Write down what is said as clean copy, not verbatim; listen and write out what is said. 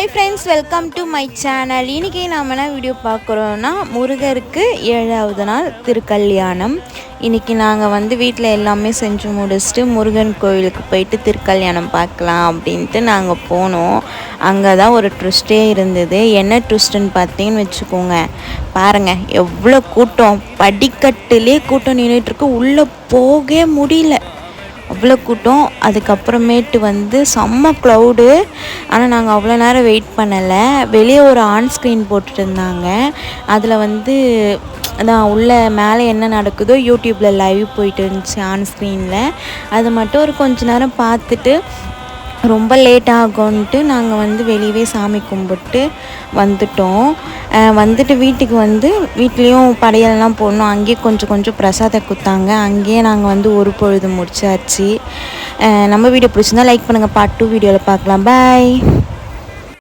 Hi friends, welcome to my channel. இன்னைக்கு நாம என்ன வீடியோ பார்க்குறோம்னா முருகருக்கு 7வது நாள் திருக்கல்யாணம். இன்னைக்கு நாங்கள் வீட்டில் எல்லாமே செஞ்சு முடிச்சுட்டு முருகன் கோவிலுக்கு போயிட்டு திருக்கல்யாணம் பார்க்கலாம் அப்படின்ட்டு நாங்கள் போனோம். அங்கே தான் ஒரு ட்விஸ்ட்டே இருந்தது. என்ன ட்விஸ்ட்டுன்னு பார்த்தீங்கன்னு வச்சுக்கோங்க, பாருங்கள் எவ்வளோ கூட்டம், படிக்கட்டுலே கூட்டம் நின்றுட்டுருக்கு, உள்ளே போகவே முடியல, அவ்வளோ கூட்டம். அதுக்கப்புறமேட்டு செம்ம க்ளவுடு. ஆனால் நாங்கள் அவ்வளோ நேரம் வெயிட் பண்ணலை. வெளியே ஒரு ஆன் ஸ்க்ரீன் போட்டுட்டு இருந்தாங்க. அதில் அதான் உள்ளே மேலே என்ன நடக்குதோ யூடியூப்பில் லைவ் போயிட்டு இருந்துச்சு ஆன் ஸ்க்ரீனில். அது மட்டும் ஒரு கொஞ்ச நேரம் பார்த்துட்டு ரொம்ப லேட் ஆகும்ன்ட்டு நாங்கள் வெளியவே சாமி கும்பிட்டு வந்துட்டோம். வந்துட்டு வீட்டுக்கு வீட்லேயும் படையல்லாம் போடணும். அங்கேயே கொஞ்சம் பிரசாதம் கொடுத்தாங்க. அங்கேயே நாங்கள் ஒரு பொழுது முடிச்சாச்சு. நம்ம வீடியோ பிடிச்சிருந்தா லைக் பண்ணுங்கள். பார்ட் 2 வீடியோவில் பார்க்கலாம். பாய்.